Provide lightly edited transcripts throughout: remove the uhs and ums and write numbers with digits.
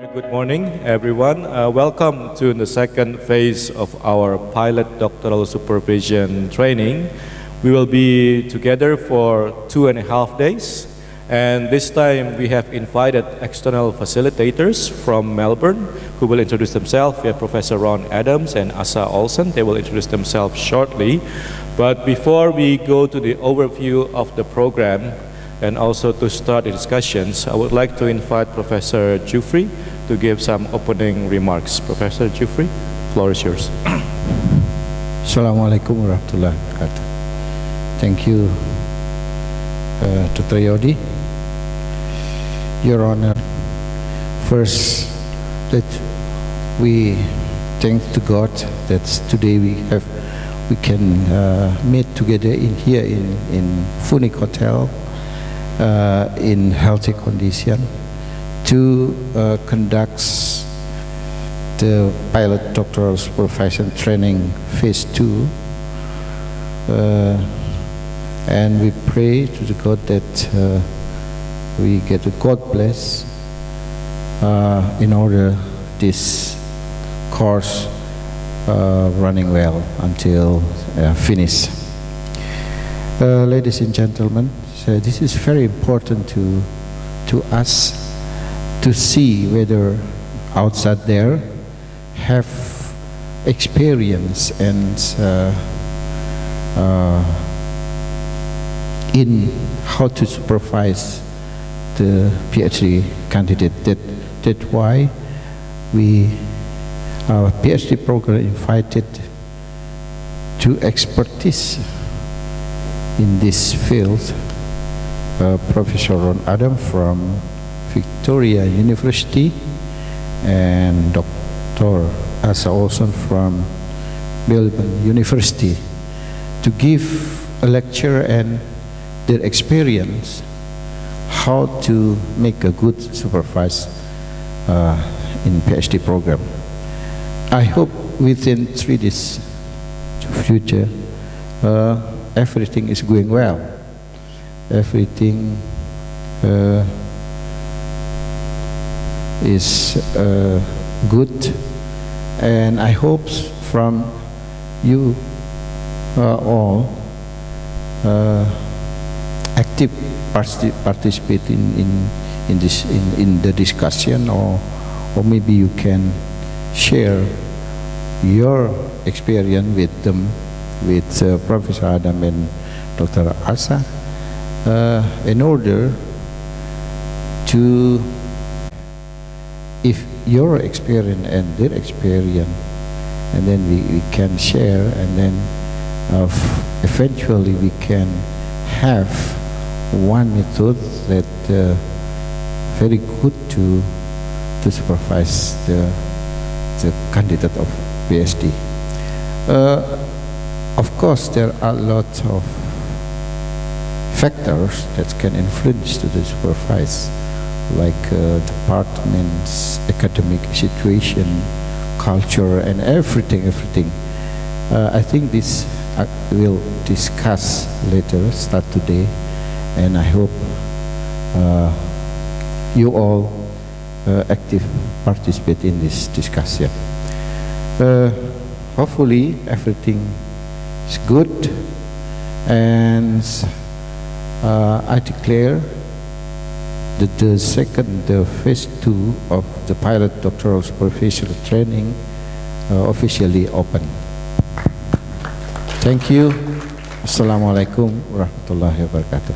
Good morning, everyone. Welcome to the second phase of our pilot doctoral supervision training. We will be together for 2.5 days. And this time we have invited external facilitators from Melbourne who will introduce themselves. We have Professor Ron Adams and Asa Olsen. They will introduce themselves shortly. But before we go to the overview of the program and also to start the discussions, I would like to invite Professor Jufri to give some opening remarks. Professor Jufri, floor is yours. Assalamualaikum warahmatullahi wabarakatuh. Thank you, Dr. Yodi. Your Honor, first that we thank to God that today we can meet together here in Phoenix Hotel in healthy condition to conduct the pilot doctoral supervision training phase 2. And we pray to the God that we get a God bless in order this course running well until finish. Ladies and gentlemen, so this is very important to us to see whether outside there have experience and in how to supervise the PhD candidate. That's why our PhD program invited to expertise in this field Professor Ron Adams from Victoria University and Dr. Asa Olsen from Melbourne University to give a lecture and their experience how to make a good supervisor in PhD program. I hope within 3 days future everything is going well. Everything is good, and I hope from you all active participate in the discussion, or maybe you can share your experience with them, with Professor Adam and Dr. Asa, in order to, if your experience and their experience, and then we can share, and then eventually we can have one method that very good to supervise the candidate of PhD. Of course, there are lots of factors that can influence to the supervise, like departments, academic situation, culture, and everything. I think this we'll discuss later, start today, and I hope you all active participate in this discussion. Hopefully everything is good, and I declare that the phase 2 of the pilot doctoral supervision training officially open. Thank you. Assalamualaikum warahmatullahi wabarakatuh.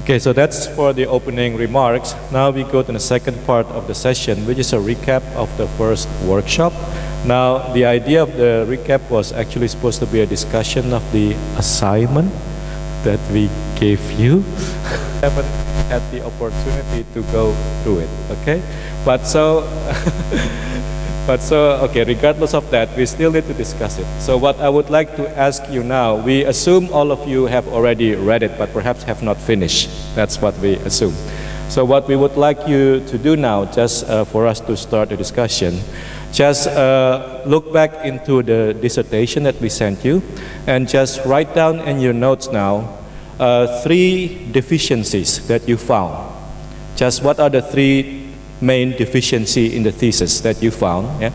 Okay, so that's for the opening remarks. Now we go to the second part of the session, which is a recap of the first workshop. Now, the idea of the recap was actually supposed to be a discussion of the assignment that we gave you. Haven't had the opportunity to go through it, okay? But so, okay, regardless of that, we still need to discuss it. So what I would like to ask you now, we assume all of you have already read it, but perhaps have not finished. That's what we assume. So what we would like you to do now, just for us to start the discussion, just look back into the dissertation that we sent you, and just write down in your notes now 3 deficiencies that you found. Just what are the 3 main deficiency in the thesis that you found, yeah?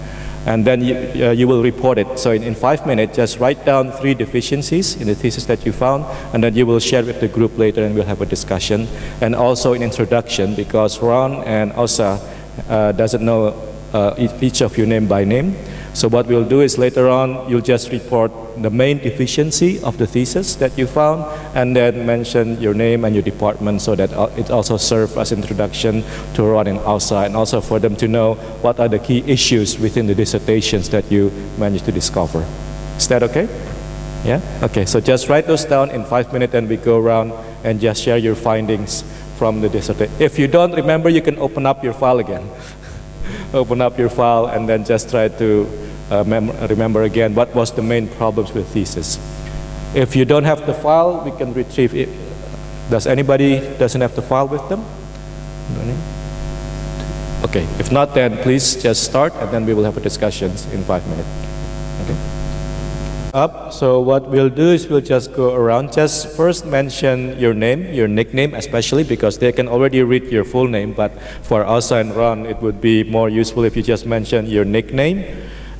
And then you will report it. So in 5 minutes, just write down 3 deficiencies in the thesis that you found, and then you will share with the group later and we'll have a discussion. And also an introduction, because Ron and Osa doesn't know each of you name by name. So what we'll do is later on, you'll just report the main deficiency of the thesis that you found, and then mention your name and your department, so that it also serves as introduction to Ron and Elsa, and also for them to know what are the key issues within the dissertations that you managed to discover. Is that okay? Yeah? Okay, so just write those down in 5 minutes and we go around and just share your findings from the dissertation. If you don't remember, you can open up your file again. Open up your file and then just try to remember again what was the main problems with thesis. If you don't have the file, we can retrieve it. Does anybody doesn't have the file with them? Okay, if not, then please just start and then we will have a discussion in 5 minutes. Okay. So what we'll do is we'll just go around. Just first mention your name, your nickname especially, because they can already read your full name, but for Elsa and Ron, it would be more useful if you just mention your nickname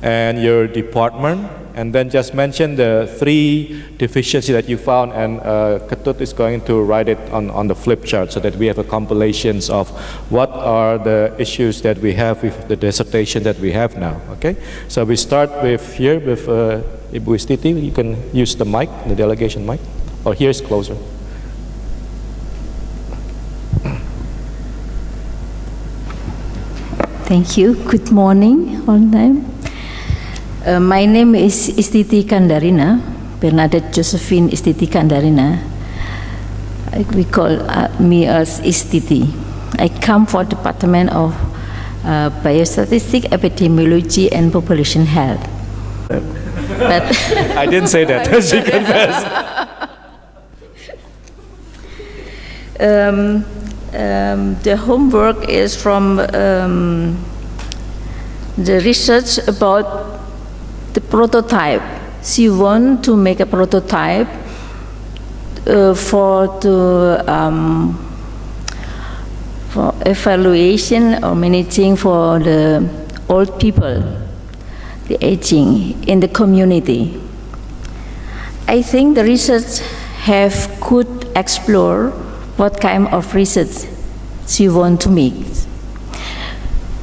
and your department, and then just mention the 3 deficiencies that you found, and Ketut is going to write it on the flip chart so that we have a compilations of what are the issues that we have with the dissertation that we have now, okay? So we start with here with Ibu Istiti. You can use the mic, the delegation mic, or here's closer. Thank you. Good morning, all time. My name is Istiti Kandarina, Bernadette Josephine Istiti Kandarina. We call me as Istiti. I come from the Department of Biostatistics, Epidemiology, and Population Health. But I didn't say that, she confessed. The homework is from the research about the prototype. She wants to make a prototype for evaluation or managing for the old people, the aging in the community. I think the research could explore what kind of research she wants to make.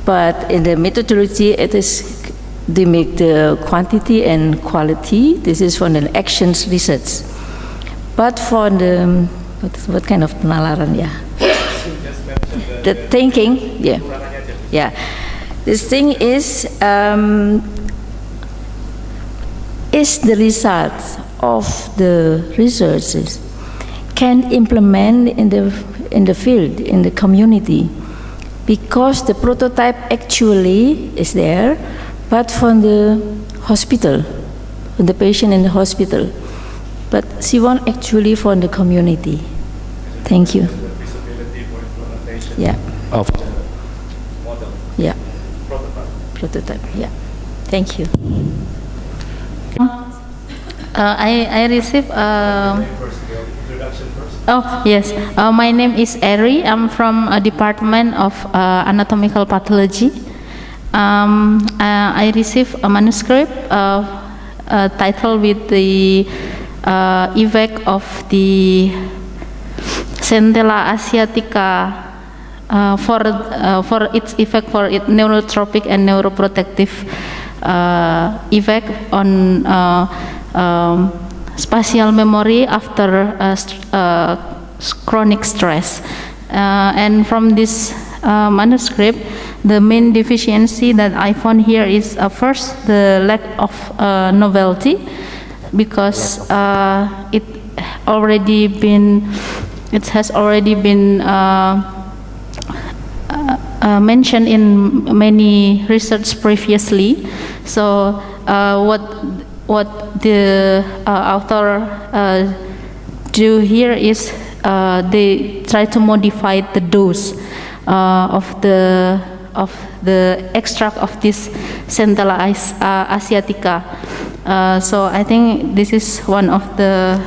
But in the methodology, it is they make the quantity and quality. This is for the actions research. But for the what kind of penalaran? Yeah, the thinking. Yeah, yeah. This thing is the result of the researches can implement in the field, in the community, because the prototype actually is there, but from the hospital, from the patient in the hospital, but she wants actually from the community. Thank you. Yeah. Of the model. Yeah. Prototype. Yeah. Thank you. I received. Introduction first. Oh yes, my name is Eri. I'm from a department of anatomical pathology. I received a manuscript titled with the effect of the Centella asiatica for its effect for its neurotropic and neuroprotective effect on spatial memory after chronic stress. And from this manuscript, the main deficiency that I found here is first the lack of novelty, because it has already been mentioned in many research previously. So what the author do here is they try to modify the dose of the extract of this Centella asiatica. So I think this is one of the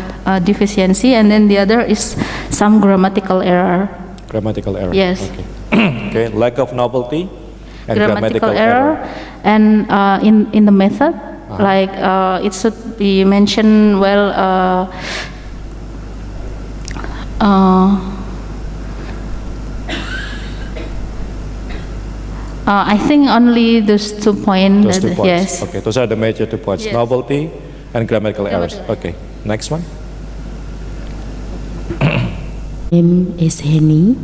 deficiency, and then the other is some grammatical error. Grammatical error. Yes. Okay. Okay. Lack of novelty and Grammatical error. And in the method, like it should be mentioned well. I think only those 2 points. Those 2 points. Yes. Okay. Those are the major 2 points: Yes. novelty and grammatical errors. Okay. Next one. Name is Henny.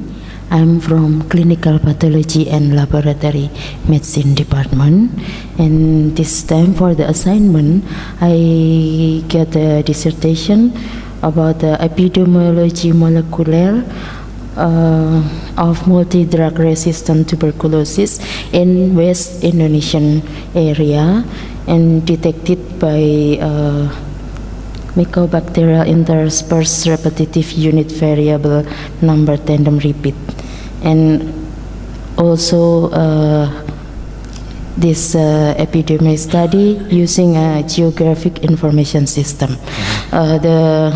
I'm from Clinical Pathology and Laboratory Medicine Department. And this time for the assignment, I get a dissertation about the epidemiology molecular of multi-drug resistant tuberculosis in West Indonesian area and detected by Mycobacterial interspersed repetitive unit variable number tandem repeat. And also this epidemic study using a geographic information system. The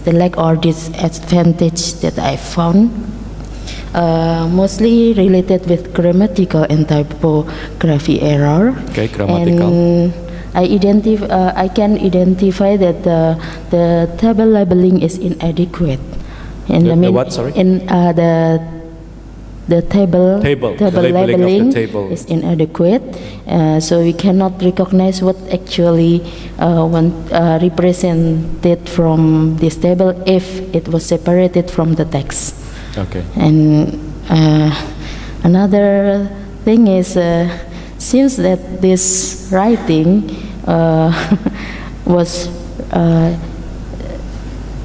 lack or disadvantage that I found mostly related with grammatical and typography error. Okay, grammatical. And I can identify that the table labeling is inadequate. And The what, sorry? In the table labeling of the table. is inadequate, so we cannot recognize what actually represented from this table if it was separated from the text. Okay. And another thing is, seems that this writing was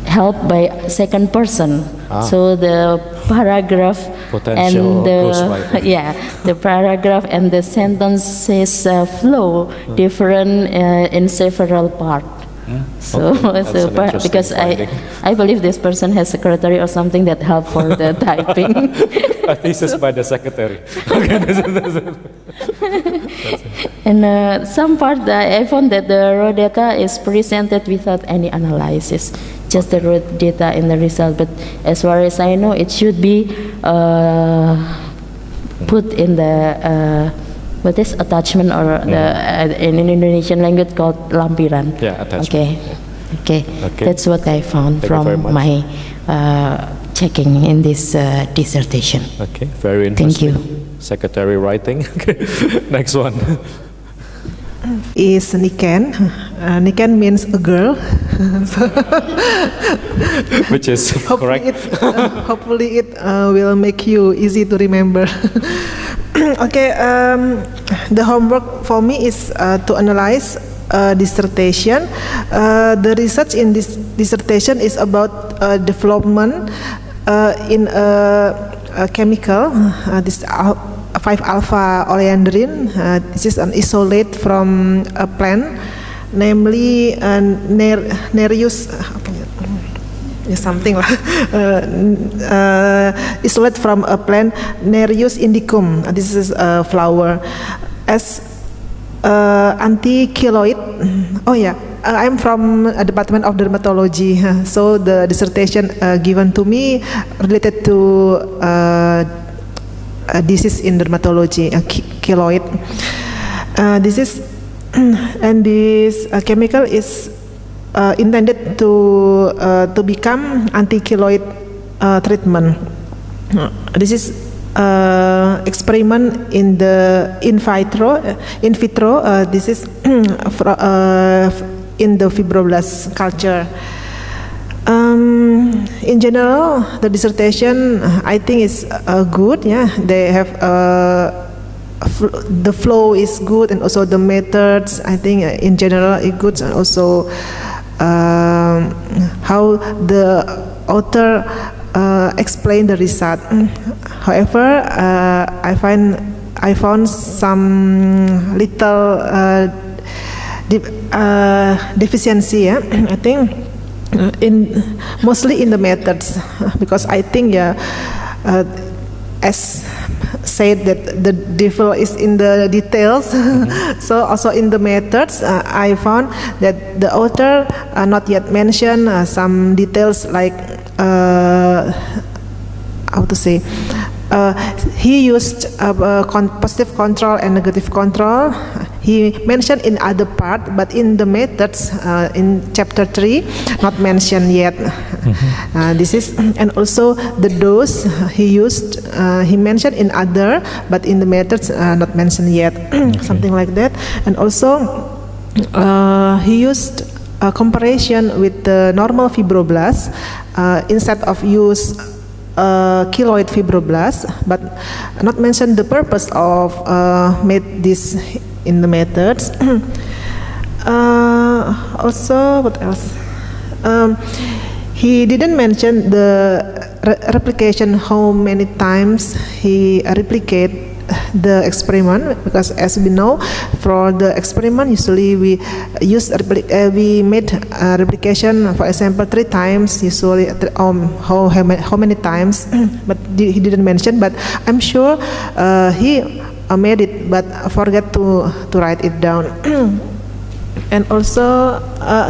helped by second person. So the paragraph Potential and the ghostwriting. the paragraph and the sentences flow different in several parts. So, Okay, that's an interesting because finding. I believe this person has secretary or something that help for the typing. A thesis by the secretary. And some part I found that the raw data is presented without any analysis, just the raw data in the result. But as far as I know, it should be put in the what is attachment or in Indonesian language called lampiran. Yeah, attachment. Okay. That's what I found Thank you very from much. my checking in this dissertation. Okay, very Thank interesting. you. Secretary writing. Okay, next one. Is Niken. Niken means a girl. Which is correct. Hopefully it will make you easy to remember. Okay, the homework for me is to analyze dissertation. The research in this dissertation is about development in a chemical, this 5-alpha oleandrin. This is an isolate from a plant, namely Nereus. Something lah. Isolate from a plant Nereus indicum. This is a flower. As anti-keloid. Oh yeah, I'm from a department of dermatology. So the dissertation given to me related to a disease in dermatology, keloid. This is and this chemical is intended to become anti-keloid treatment. This is experiment in the in vitro. This is in the fibroblast culture. In general, the dissertation I think is good. Yeah, they have the flow is good, and also the methods I think in general is good, and also how the author explain the result. However, I found some little deficiency. Yeah? I think mostly in the methods, because I think as said that the devil is in the details. So also in the methods, I found that the author not yet mentioned some details like how to say, he used positive control and negative control. He mentioned in other part, but in the methods in chapter 3, not mentioned yet. This is, and also the dose he used, he mentioned in other, but in the methods not mentioned yet. Something like that. And also he used a comparison with the normal fibroblast instead of use keloid fibroblast, but not mention the purpose of made this in the methods. Also, what else? He didn't mention the replication, how many times he replicate the experiment, because as we know, for the experiment usually we use we made replication, for example, 3 times usually. How many times? But he didn't mention. But I'm sure he made it, but forget to write it down. And also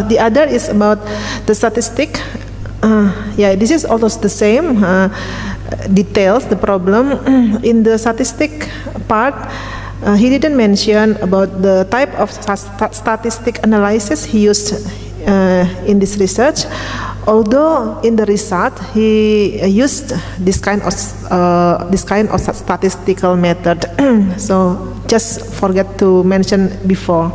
the other is about the statistic. Yeah, this is almost the same. Details the problem in the statistic part. He didn't mention about the type of statistic analysis he used in this research, although in the result he used this kind of statistical method. So just forget to mention before.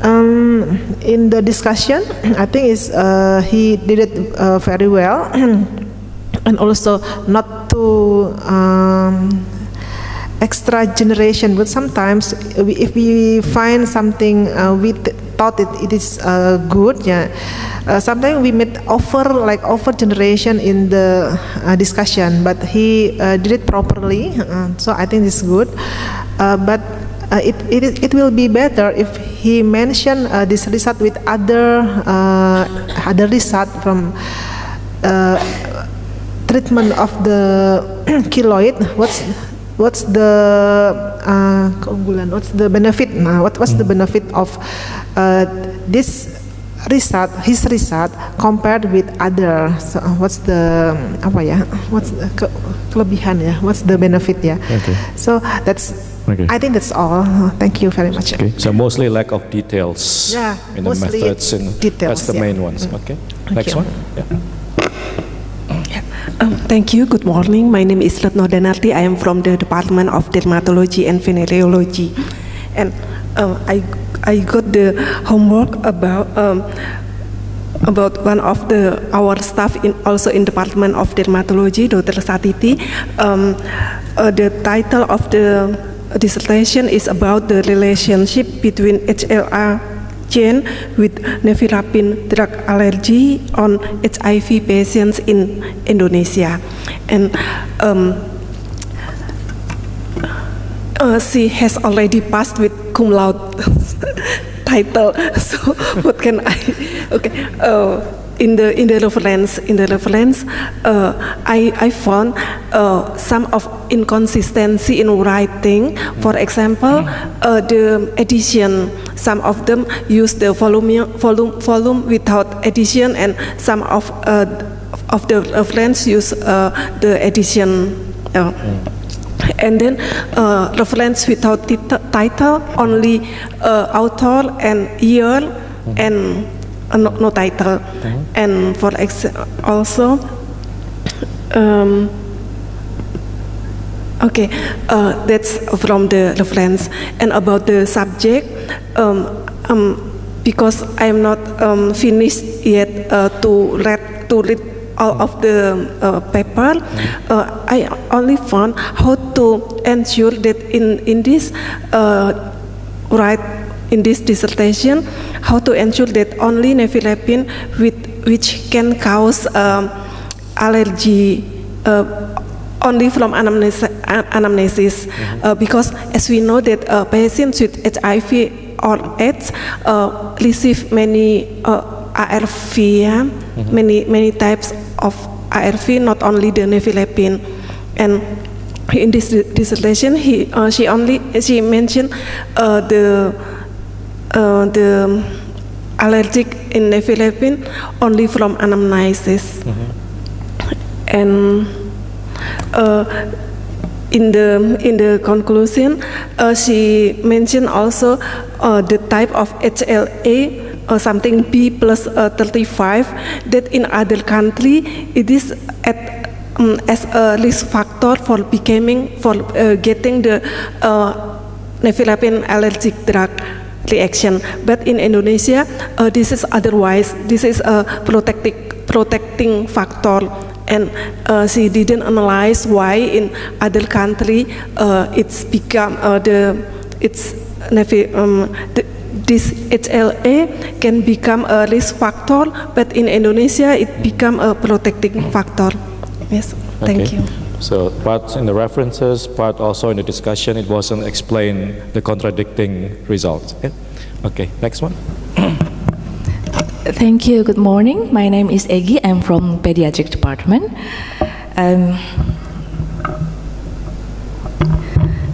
In the discussion, I think he did it very well. And also not to extra generation, but sometimes if we find something we thought it is good, yeah, sometimes we made over generation in the discussion, but he did it properly, so I think it's good. But it will be better if he mentioned this result with other result from treatment of the keloid. What's the keunggulan? What's the benefit? What's the benefit of this result, his result, compared with other? So what's the What's the kelebihan? Yeah. What's the benefit? Yeah. Okay. So that's. Okay. I think that's all. Thank you very much. Okay. So mostly lack of details. Yeah. In the methods and details, that's the main ones. Okay. Next one. Yeah. Thank you. Good morning. My name is Retno Danarti. I am from the Department of Dermatology and Venereology, and I got the homework about one of our staff also in Department of Dermatology, Dr. Satiti. The title of the dissertation is about the relationship between HLA gene with nevirapine drug allergy on HIV patients in Indonesia. And she has already passed with cum laude title. So what can I? Okay. In the reference, I found some of inconsistency in writing. For example, the addition. Some of them use the volume without addition, and some of the reference use the addition. And then reference without title, only author and year, and no title. And for also okay, that's from the reference. And about the subject, because I'm not finished yet to read all of the paper, I only found how to ensure that in this in this dissertation, how to ensure that only nevirapine which can cause allergy only from anamnesis, because as we know that patients with HIV or AIDS receive many ARV, many types of ARV, not only the nevirapine. And in this dissertation, she mentioned the allergic in nevirapine only from anamnesis. And In the conclusion, she mentioned also the type of HLA, something B plus 35, that in other country it is as a risk factor for getting the nevirapine allergic drug reaction. But in Indonesia, this is otherwise. This is a protecting factor. And she didn't analyze why in other country it's become this HLA can become a risk factor, but in Indonesia it become a protecting factor. Yes, thank you. So part in the references, part also in the discussion, it wasn't explained the contradicting results. Okay, next one. Thank you. Good morning. My name is Egi. I'm from Pediatric Department.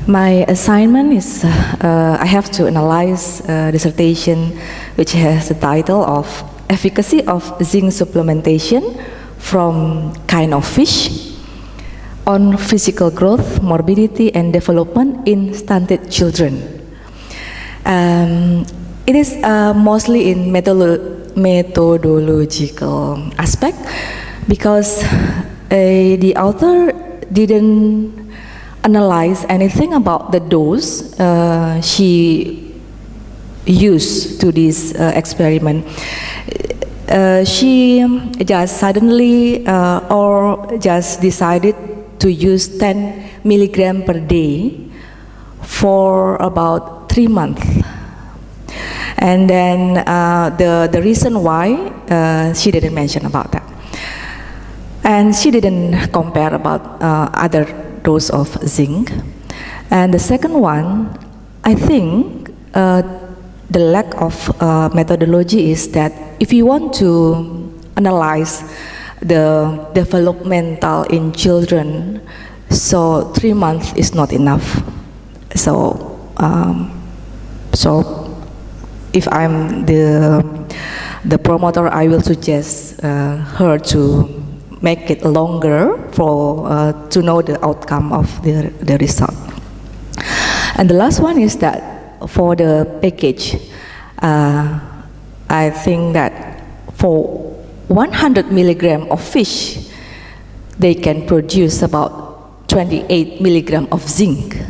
My assignment is I have to analyze a dissertation which has the title of Efficacy of Zinc Supplementation from Kind of Fish on Physical Growth, Morbidity and Development in Stunted Children. It is mostly in methodological aspect because the author didn't analyze anything about the dose she used to this experiment. She just suddenly or just decided to use 10 milligram per day for about 3 months. And then the reason why she didn't mention about that. And she didn't compare about other dose of zinc. And the second one, I think the lack of methodology is that if you want to analyze the developmental in children, so 3 months is not enough. So if I'm the promoter, I will suggest her to make it longer for to know the outcome of the result. And the last one is that for the package, I think that for 100 milligram of fish, they can produce about 28 milligram of zinc.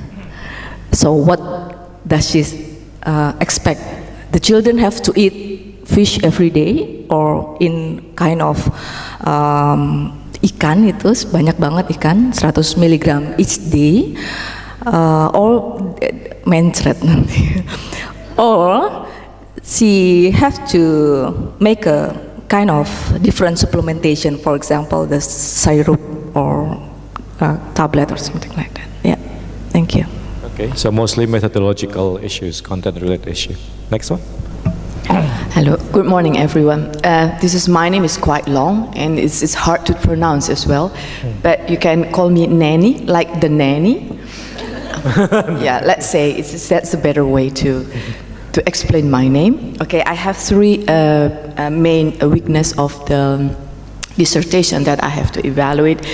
So what does she expect? The children have to eat fish every day or in kind of ikan itu banyak banget ikan 100 milligram each day or mencret nanti or she have to make a kind of different supplementation, for example the syrup or tablet or something like that. Yeah, thank you. Okay, so mostly methodological issues, content-related issue. Next one. Hello, good morning everyone. My name is quite long and it's hard to pronounce as well, but you can call me Nanny, like the nanny. Yeah, let's say that's a better way to explain my name. Okay, I have 3 main weakness of the dissertation that I have to evaluate.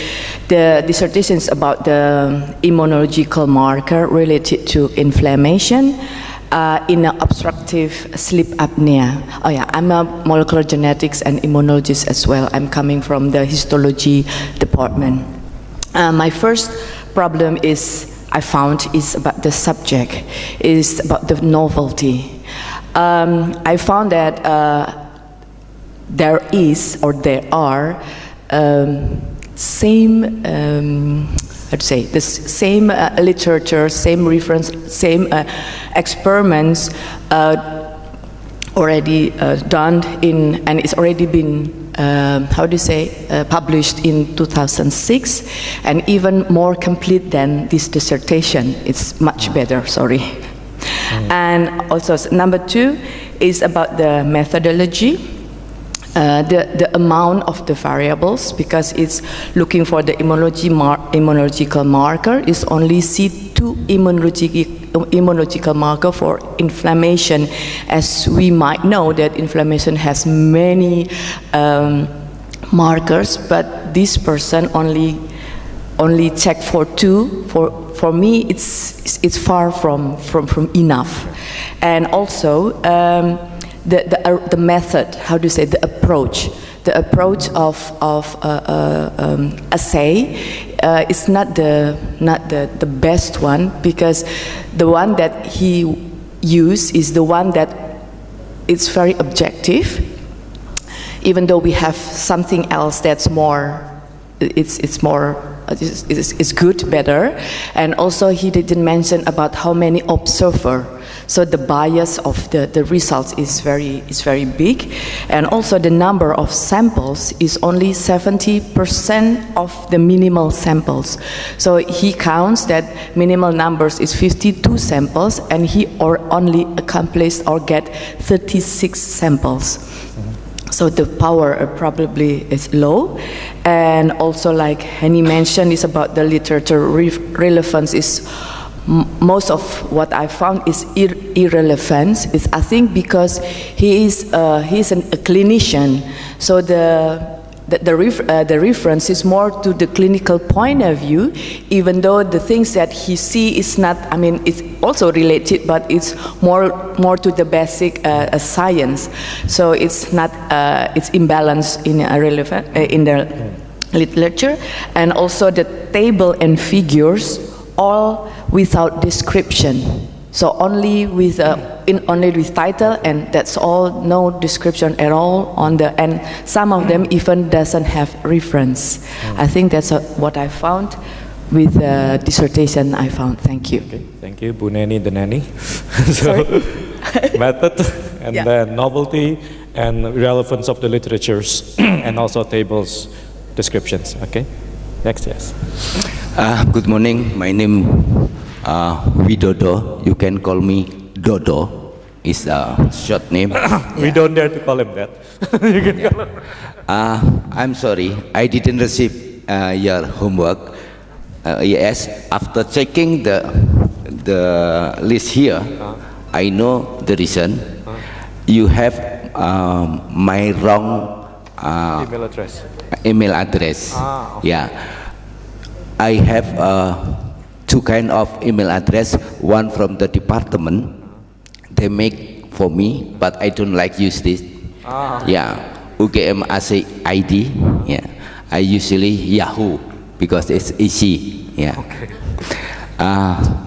The dissertation is about the immunological marker related to inflammation in obstructive sleep apnea. Oh yeah, I'm a molecular genetics and immunologist as well. I'm coming from the histology department. My first problem I found is about the subject, is about the novelty. I found that there are same same literature, same reference, same experiments already done and it's already been published in 2006 and even more complete than this dissertation. It's much better, sorry. And also number 2 is about the methodology. The amount of the variables, because it's looking for the immunological marker, is only C2 immunological marker for inflammation. As we might know that inflammation has many markers, but this person only only check for 2. For me, it's far from enough. And also the method, how do you say, the approach of essay is not the best one, because the one that he used is the one that it's very objective, even though we have something else that's more, it's good, better. And also he didn't mention about how many observer, so the bias of the results is very big. And also the number of samples is only 70% of the minimal samples. So he counts that minimal numbers is 52 samples, and he only accomplished or get 36 samples. So the power probably is low. And also, like Henny mentioned, is about the literature relevance is most of what I found is irrelevant. Is I think because he's a clinician, so the reference is more to the clinical point of view, even though the things that he see is not, I mean, it's also related, but it's more to the basic science. So it's not, it's imbalanced in the literature. And also the table and figures all without description. So only with only with title, and that's all, no description at all on the, and some of them even doesn't have reference. I think that's what I found with the dissertation I found. Thank you. Okay, thank you, Bu Neni the Nanny. So, method, and then novelty, and relevance of the literatures, and also tables, descriptions. Okay, next, yes. Good morning. My name Widodo. You can call me Dodo. It's a short name. We don't dare to call him that. You can call him. I'm sorry. I didn't receive your homework. Yes. After checking the list here, I know the reason. You have my wrong Email address. Email address. Okay. Yeah. I have two kind of email address. One from the department, they make for me, but I don't like use this. Yeah, UGM AC ID. Yeah, I usually Yahoo because it's easy. Yeah. Okay.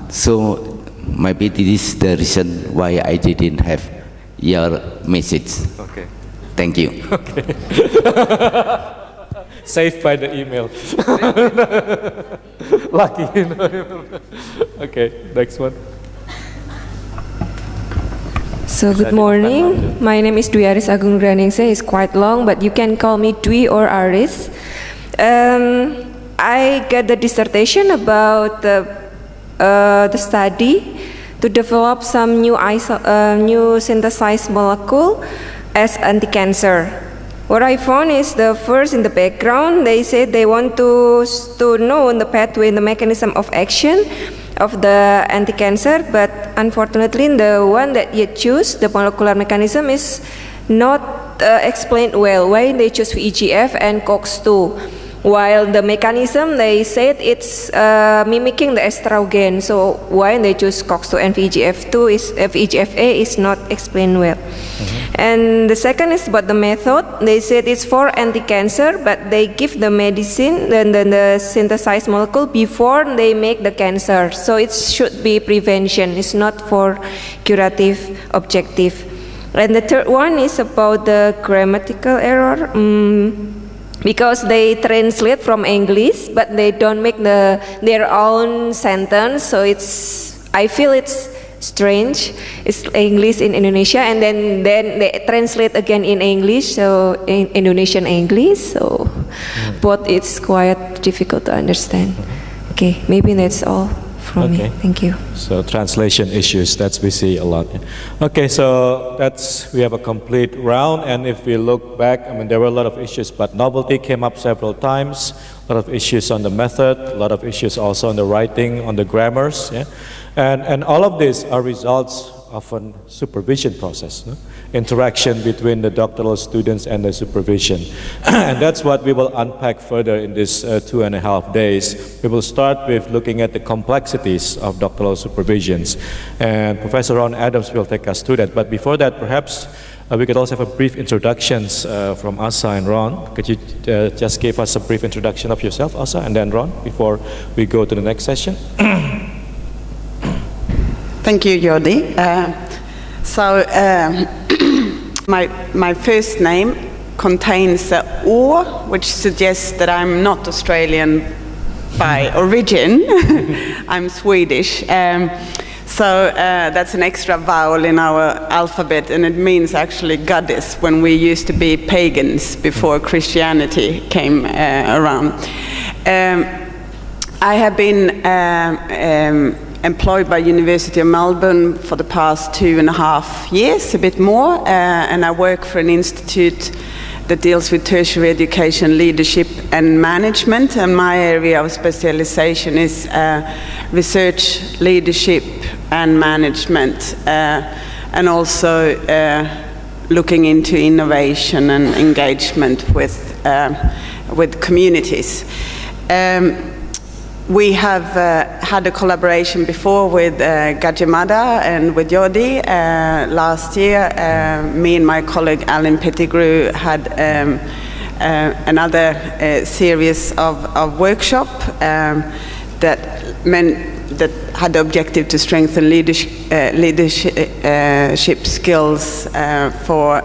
So maybe this is the reason why I didn't have your message. Okay. Thank you. Okay. Saved by the email. Lucky, you know. Okay, next one. So good morning. My name is Dwi Aris Agung Graningse. It's quite long, but you can call me Dwi or Aris. I got the dissertation about the study to develop some new synthesized molecule as anti-cancer. What I found is the first in the background, they said they want to know the pathway, the mechanism of action of the anti-cancer, but unfortunately the one that you choose, the molecular mechanism, is not explained well. Why they choose VEGF and COX-2? While the mechanism, they said it's mimicking the estrogen. So why they choose COX-2 and VEGF2 is VEGF-A is not explained well. And the second is about the method. They said it's for anti-cancer, but they give the medicine, the synthesized molecule before they make the cancer. So it should be prevention. It's not for curative objective. And the third one is about the grammatical error. Because they translate from English, but they don't make their own sentence, so I feel it's strange. It's English in Indonesia, and then they translate again in English, so in Indonesian English, so both it's quite difficult to understand. Okay, maybe that's all from me. Thank you. So translation issues, that's we see a lot. Okay, so we have a complete round, and if we look back, I mean, there were a lot of issues, but novelty came up several times, a lot of issues on the method, a lot of issues also on the writing, on the grammars, yeah? And all of these are results often supervision process, no? Interaction between the doctoral students and the supervision. And that's what we will unpack further in this 2.5 days. We will start with looking at the complexities of doctoral supervisions. And Professor Ron Adams will take us through that. But before that, perhaps we could also have a brief introductions from Asa and Ron. Could you just give us a brief introduction of yourself, Asa, and then Ron, before we go to the next session? Thank you, Jordi. My first name contains or, which suggests that I'm not Australian by origin. I'm Swedish. So that's an extra vowel in our alphabet, and it means actually goddess when we used to be pagans before Christianity came around. I have been employed by University of Melbourne for the past 2.5 years, a bit more, and I work for an institute that deals with tertiary education, leadership and management, and my area of specialization is research, leadership and management, and also looking into innovation and engagement with communities. We have had a collaboration before with Gajimada and with Jordi. Last year, me and my colleague Alan Pettigrew had another series of workshop that had the objective to strengthen leadership skills for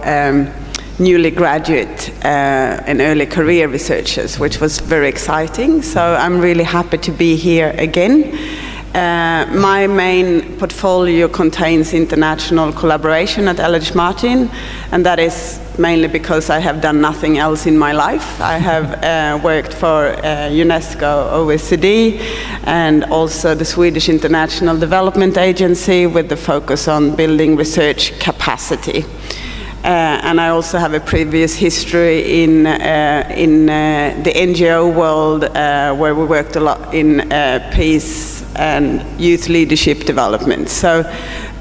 newly graduate and early career researchers, which was very exciting. So I'm really happy to be here again. My main portfolio contains international collaboration at LH Martin, and that is mainly because I have done nothing else in my life. I have worked for UNESCO, OECD, and also the Swedish International Development Agency with the focus on building research capacity. And I also have a previous history in the NGO world where we worked a lot in peace and youth leadership development. So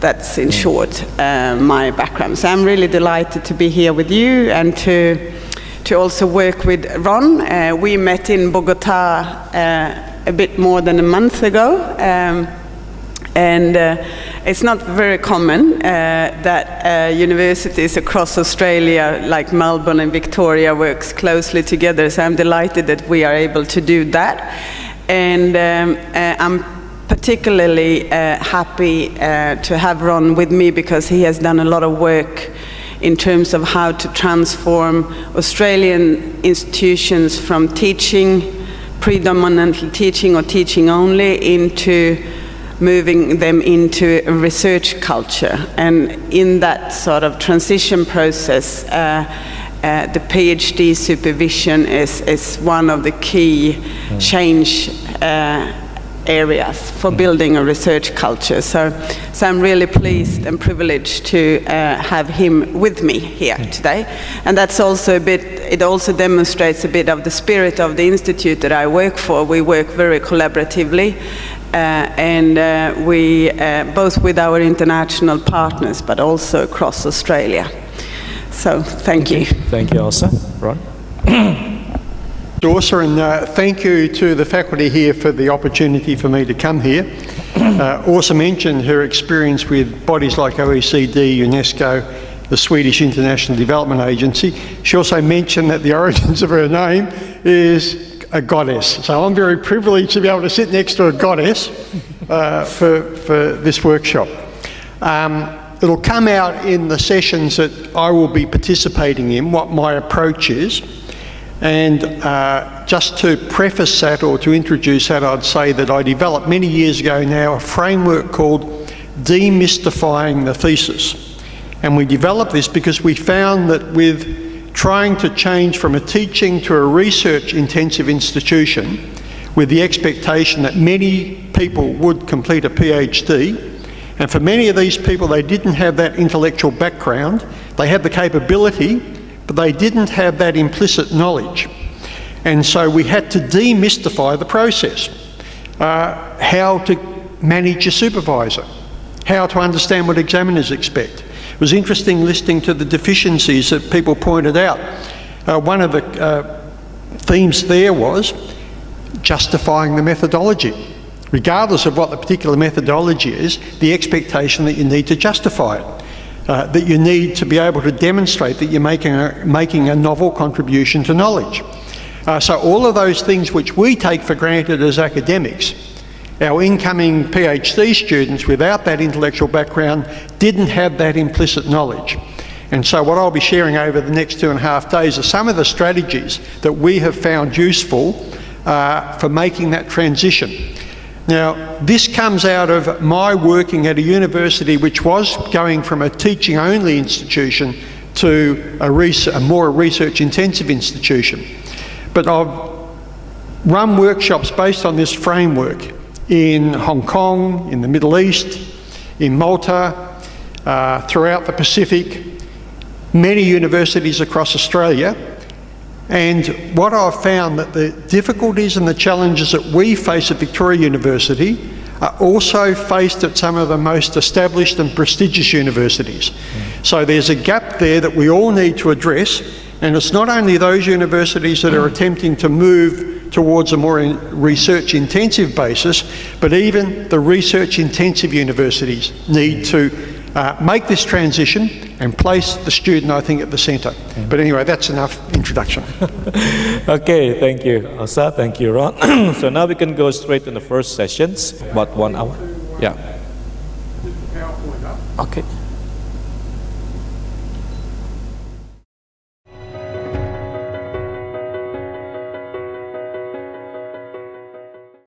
that's in short my background. So I'm really delighted to be here with you and to also work with Ron. We met in Bogota a bit more than a month ago. And it's not very common that universities across Australia, like Melbourne and Victoria, works closely together. So I'm delighted that we are able to do that. And I'm particularly happy to have Ron with me because he has done a lot of work in terms of how to transform Australian institutions from teaching, predominantly teaching or teaching only, into moving them into a research culture. And in that sort of transition process, the PhD supervision is one of the key change areas for building a research culture. So I'm really pleased and privileged to have him with me here today. And that's also it also demonstrates a bit of the spirit of the institute that I work for. We work very collaboratively. And we, both with our international partners, but also across Australia. So, thank you. Thank you, Elsa. Ron? Asa, and thank you to the faculty here for the opportunity for me to come here. Asa mentioned her experience with bodies like OECD, UNESCO, the Swedish International Development Agency. She also mentioned that the origins of her name is a goddess. So I'm very privileged to be able to sit next to a goddess for this workshop. It'll come out in the sessions that I will be participating in, what my approach is. And just to preface that or to introduce that, I'd say that I developed many years ago now a framework called Demystifying the Thesis. And we developed this because we found that with trying to change from a teaching to a research-intensive institution with the expectation that many people would complete a PhD, and for many of these people, they didn't have that intellectual background. They had the capability, but they didn't have that implicit knowledge. And so we had to demystify the process. How to manage a supervisor, how to understand what examiners expect. It was interesting listening to the deficiencies that people pointed out. One of the themes there was justifying the methodology. Regardless of what the particular methodology is, the expectation that you need to justify it, that you need to be able to demonstrate that you're making a novel contribution to knowledge. So all of those things which we take for granted as academics, our incoming PhD students without that intellectual background didn't have that implicit knowledge. And so what I'll be sharing over the next 2.5 days are some of the strategies that we have found useful for making that transition. Now, this comes out of my working at a university which was going from a teaching-only institution to a more research-intensive institution. But I've run workshops based on this framework in Hong Kong, in the Middle East, in Malta, throughout the Pacific, many universities across Australia. And what I've found that the difficulties and the challenges that we face at Victoria University are also faced at some of the most established and prestigious universities. So there's a gap there that we all need to address, and it's not only those universities that are attempting to move towards a more research-intensive basis, but even the research-intensive universities need to make this transition and place the student, I think, at the centre. But anyway, that's enough introduction. Okay, thank you, Asa. Thank you, Ron. So now we can go straight to the first sessions, about 1 hour. Yeah. Okay.